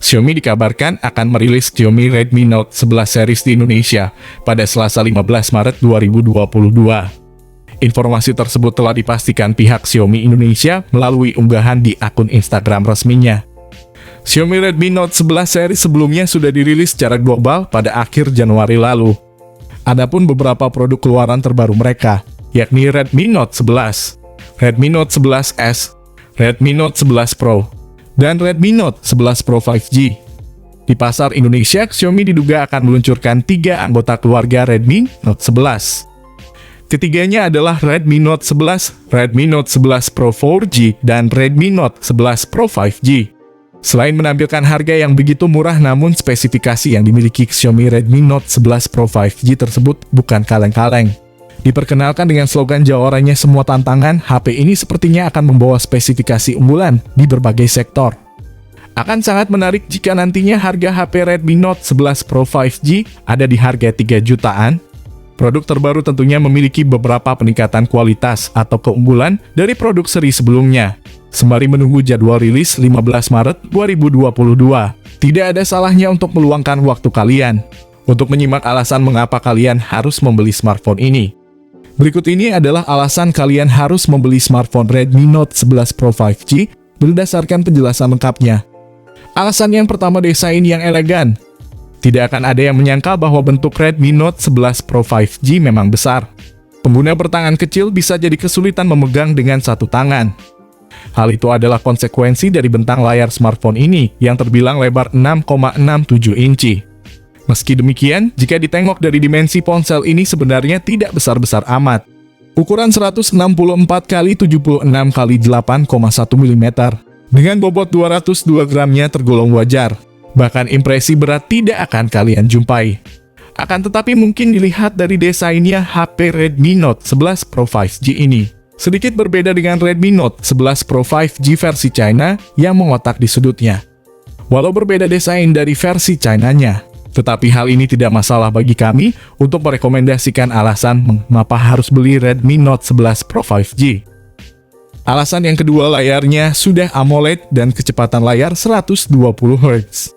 Xiaomi dikabarkan akan merilis Xiaomi Redmi Note 11 series di Indonesia pada Selasa 15 Maret 2022. Informasi tersebut telah dipastikan pihak Xiaomi Indonesia melalui unggahan di akun Instagram resminya. Xiaomi Redmi Note 11 seri sebelumnya sudah dirilis secara global pada akhir Januari lalu. Adapun beberapa produk keluaran terbaru mereka, yakni Redmi Note 11, Redmi Note 11S, Redmi Note 11 Pro, dan Redmi Note 11 Pro 5G. Di pasar Indonesia, Xiaomi diduga akan meluncurkan 3 anggota keluarga Redmi Note 11. Ketiganya adalah Redmi Note 11, Redmi Note 11 Pro 4G, dan Redmi Note 11 Pro 5G. Selain menampilkan harga yang begitu murah, namun spesifikasi yang dimiliki Xiaomi Redmi Note 11 Pro 5G tersebut bukan kaleng-kaleng. Diperkenalkan dengan slogan jawarannya semua tantangan, HP ini sepertinya akan membawa spesifikasi unggulan di berbagai sektor. Akan sangat menarik jika nantinya harga HP Redmi Note 11 Pro 5G ada di harga 3 jutaan. Produk terbaru tentunya memiliki beberapa peningkatan kualitas atau keunggulan dari produk seri sebelumnya. Sembari menunggu jadwal rilis 15 Maret 2022, tidak ada salahnya untuk meluangkan waktu kalian untuk menyimak alasan mengapa kalian harus membeli smartphone ini. Berikut ini adalah alasan kalian harus membeli smartphone Redmi Note 11 Pro 5G berdasarkan penjelasan lengkapnya. Alasan yang pertama, desain yang elegan. Tidak akan ada yang menyangka bahwa bentuk Redmi Note 11 Pro 5G memang besar. Pengguna bertangan kecil bisa jadi kesulitan memegang dengan satu tangan. Hal itu adalah konsekuensi dari bentang layar smartphone ini yang terbilang lebar 6,67 inci. Meski demikian, jika ditengok dari dimensi ponsel ini sebenarnya tidak besar-besar amat. Ukuran 164 x 76 x 8,1 mm dengan bobot 202 gramnya tergolong wajar. Bahkan impresi berat tidak akan kalian jumpai. Akan tetapi mungkin dilihat dari desainnya, HP Redmi Note 11 Pro 5G ini sedikit berbeda dengan Redmi Note 11 Pro 5G versi China yang mengotak di sudutnya. Walau berbeda desain dari versi China-nya, tetapi hal ini tidak masalah bagi kami untuk merekomendasikan alasan mengapa harus beli Redmi Note 11 Pro 5G. Alasan yang kedua, layarnya sudah AMOLED dan kecepatan layar 120 Hz.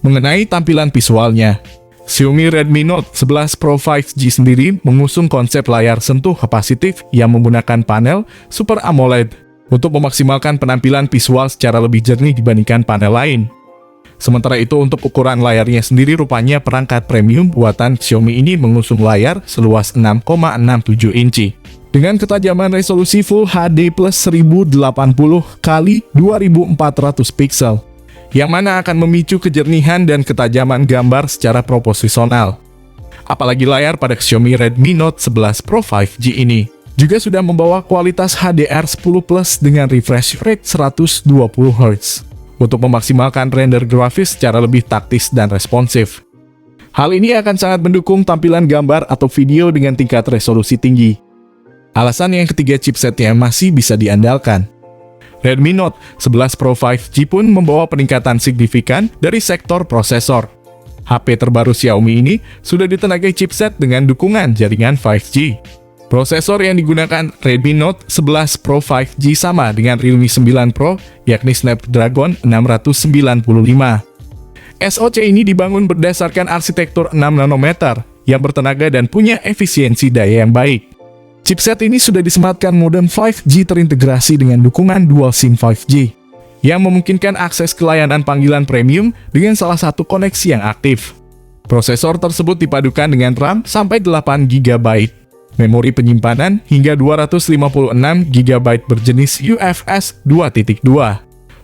Mengenai tampilan visualnya, Xiaomi Redmi Note 11 Pro 5G sendiri mengusung konsep layar sentuh kapasitif yang menggunakan panel Super AMOLED untuk memaksimalkan penampilan visual secara lebih jernih dibandingkan panel lain. Sementara itu, untuk ukuran layarnya sendiri, rupanya perangkat premium buatan Xiaomi ini mengusung layar seluas 6,67 inci dengan ketajaman resolusi Full HD plus 1080 x 2400 pixel, yang mana akan memicu kejernihan dan ketajaman gambar secara proporsional. Apalagi layar pada Xiaomi Redmi Note 11 Pro 5G ini juga sudah membawa kualitas HDR10+ dengan refresh rate 120 Hz. Untuk memaksimalkan render grafis secara lebih taktis dan responsif. Hal ini akan sangat mendukung tampilan gambar atau video dengan tingkat resolusi tinggi. Alasan yang ketiga, chipsetnya masih bisa diandalkan. Redmi Note 11 Pro 5G pun membawa peningkatan signifikan dari sektor prosesor. HP terbaru Xiaomi ini sudah ditenagai chipset dengan dukungan jaringan 5G. Prosesor yang digunakan Redmi Note 11 Pro 5G sama dengan Realme 9 Pro, yakni Snapdragon 695. SoC ini dibangun berdasarkan arsitektur 6 nanometer yang bertenaga dan punya efisiensi daya yang baik. Chipset ini sudah disematkan modem 5G terintegrasi dengan dukungan dual SIM 5G, yang memungkinkan akses ke layanan panggilan premium dengan salah satu koneksi yang aktif. Prosesor tersebut dipadukan dengan RAM sampai 8 GB. Memori penyimpanan hingga 256 GB berjenis UFS 2.2,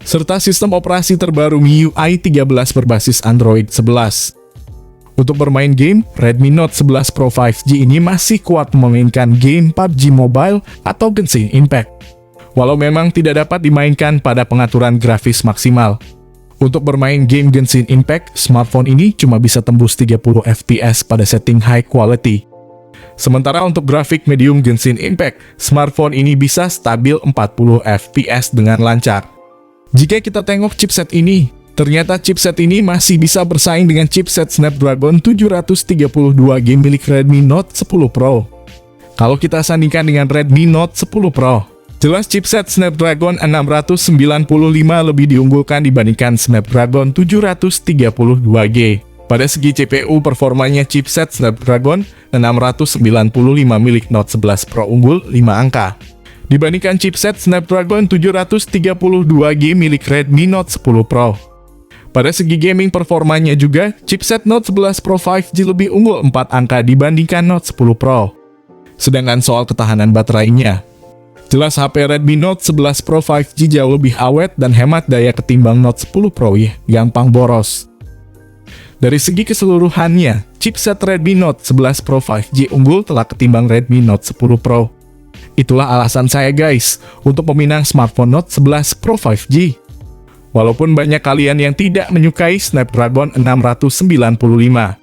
serta sistem operasi terbaru MIUI 13 berbasis Android 11. Untuk bermain game, Redmi Note 11 Pro 5G ini masih kuat memainkan game PUBG Mobile atau Genshin Impact, walau memang tidak dapat dimainkan pada pengaturan grafis maksimal. Untuk bermain game Genshin Impact, smartphone ini cuma bisa tembus 30 fps pada setting high quality. Sementara untuk grafik medium Genshin Impact, smartphone ini bisa stabil 40 fps dengan lancar. Jika kita tengok chipset ini, ternyata chipset ini masih bisa bersaing dengan chipset Snapdragon 732G milik Redmi Note 10 Pro. Kalau kita sandingkan dengan Redmi Note 10 Pro, Jelas chipset Snapdragon 695 lebih diunggulkan dibandingkan Snapdragon 732G. Pada segi CPU, performanya chipset Snapdragon 695 milik Note 11 Pro unggul 5 angka. Dibandingkan chipset Snapdragon 732G milik Redmi Note 10 Pro. Pada segi gaming performanya juga, chipset Note 11 Pro 5G lebih unggul 4 angka dibandingkan Note 10 Pro. Sedangkan soal ketahanan baterainya, jelas HP Redmi Note 11 Pro 5G jauh lebih awet dan hemat daya ketimbang Note 10 Pro ya, gampang boros. Dari segi keseluruhannya, chipset Redmi Note 11 Pro 5G unggul telah ketimbang Redmi Note 10 Pro. Itulah alasan saya guys, untuk meminang smartphone Note 11 Pro 5G. Walaupun banyak kalian yang tidak menyukai Snapdragon 695.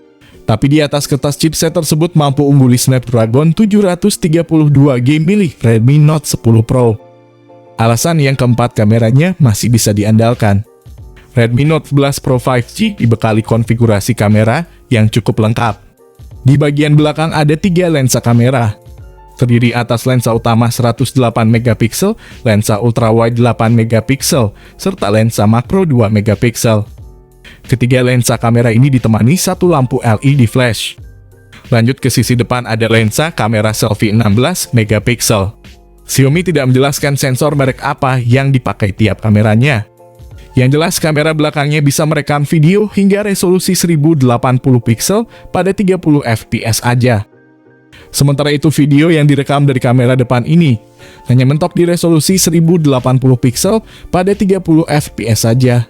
Tapi di atas kertas chipset tersebut mampu ungguli Snapdragon 732G milik Redmi Note 10 Pro. Alasan yang keempat, kameranya masih bisa diandalkan. Redmi Note 11 Pro 5G dibekali konfigurasi kamera yang cukup lengkap. Di bagian belakang ada 3 lensa kamera. Terdiri atas lensa utama 108MP, lensa ultrawide 8MP, serta lensa makro 2MP. Ketiga lensa kamera ini ditemani satu lampu LED flash. Lanjut ke sisi depan ada lensa kamera selfie 16MP. Xiaomi tidak menjelaskan sensor merek apa yang dipakai tiap kameranya. Yang jelas kamera belakangnya bisa merekam video hingga resolusi 1080 pixel pada 30 fps aja. Sementara itu video yang direkam dari kamera depan ini hanya mentok di resolusi 1080 pixel pada 30 fps saja.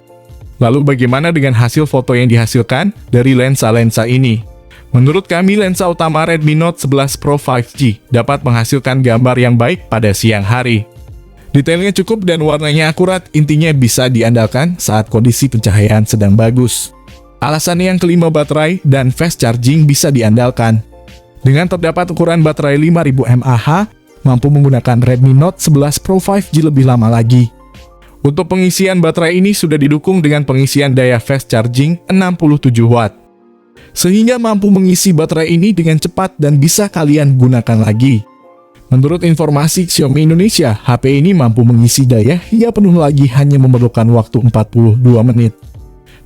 Lalu bagaimana dengan hasil foto yang dihasilkan dari lensa-lensa ini? Menurut kami lensa utama Redmi Note 11 Pro 5G dapat menghasilkan gambar yang baik pada siang hari. Detailnya cukup dan warnanya akurat, intinya bisa diandalkan saat kondisi pencahayaan sedang bagus. Alasan yang kelima, baterai dan fast charging bisa diandalkan. Dengan terdapat ukuran baterai 5000 mAh, mampu menggunakan Redmi Note 11 Pro 5G lebih lama lagi. Untuk pengisian baterai ini sudah didukung dengan pengisian daya fast charging 67 watt. Sehingga mampu mengisi baterai ini dengan cepat dan bisa kalian gunakan lagi. Menurut informasi Xiaomi Indonesia, HP ini mampu mengisi daya hingga penuh lagi hanya memerlukan waktu 42 menit.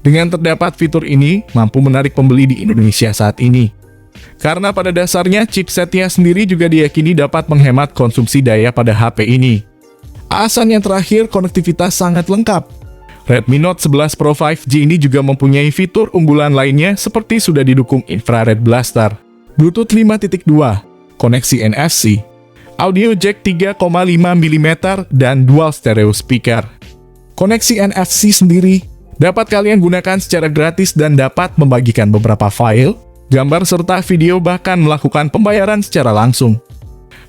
Dengan terdapat fitur ini, mampu menarik pembeli di Indonesia saat ini. Karena pada dasarnya chipsetnya sendiri juga diyakini dapat menghemat konsumsi daya pada HP ini. Alasan yang terakhir, konektivitas sangat lengkap. Redmi Note 11 Pro 5G ini juga mempunyai fitur unggulan lainnya seperti sudah didukung infrared blaster, Bluetooth 5.2, koneksi NFC, audio jack 3,5mm, dan dual stereo speaker. Koneksi NFC sendiri dapat kalian gunakan secara gratis dan dapat membagikan beberapa file, gambar serta video, bahkan melakukan pembayaran secara langsung.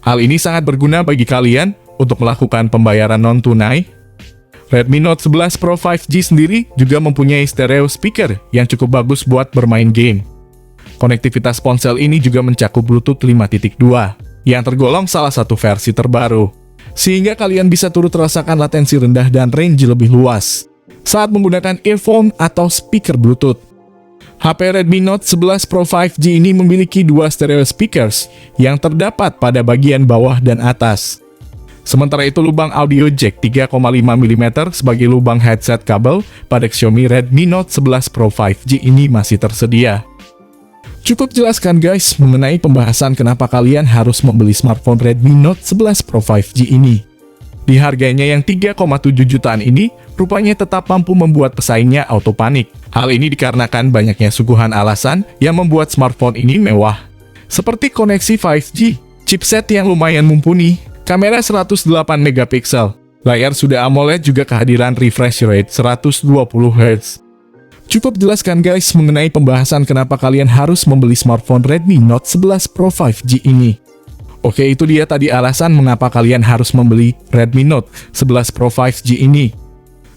Hal ini sangat berguna bagi kalian untuk melakukan pembayaran non-tunai. Redmi Note 11 Pro 5G sendiri juga mempunyai stereo speaker yang cukup bagus buat bermain game. Konektivitas ponsel ini juga mencakup Bluetooth 5.2 yang tergolong salah satu versi terbaru, sehingga kalian bisa turut rasakan latensi rendah dan range lebih luas saat menggunakan earphone atau speaker Bluetooth. HP Redmi Note 11 Pro 5G ini memiliki dua stereo speakers yang terdapat pada bagian bawah dan atas. Sementara itu lubang audio jack 3,5mm sebagai lubang headset kabel pada Xiaomi Redmi Note 11 Pro 5G ini masih tersedia. Cukup jelaskan guys mengenai pembahasan kenapa kalian harus membeli smartphone Redmi Note 11 Pro 5G ini. Di harganya yang 3,7 jutaan ini, rupanya tetap mampu membuat pesaingnya auto panik. Hal ini dikarenakan banyaknya suguhan alasan yang membuat smartphone ini mewah. Seperti koneksi 5G, chipset yang lumayan mumpuni, kamera 108MP, layar sudah AMOLED, juga kehadiran refresh rate 120Hz. Cukup jelaskan guys mengenai pembahasan kenapa kalian harus membeli smartphone Redmi Note 11 Pro 5G ini. Oke, itu dia tadi alasan mengapa kalian harus membeli Redmi Note 11 Pro 5G ini.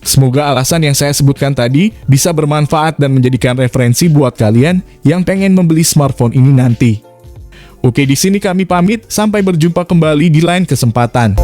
Semoga alasan yang saya sebutkan tadi bisa bermanfaat dan menjadikan referensi buat kalian yang pengen membeli smartphone ini nanti. Oke, di sini kami pamit, sampai berjumpa kembali di lain kesempatan.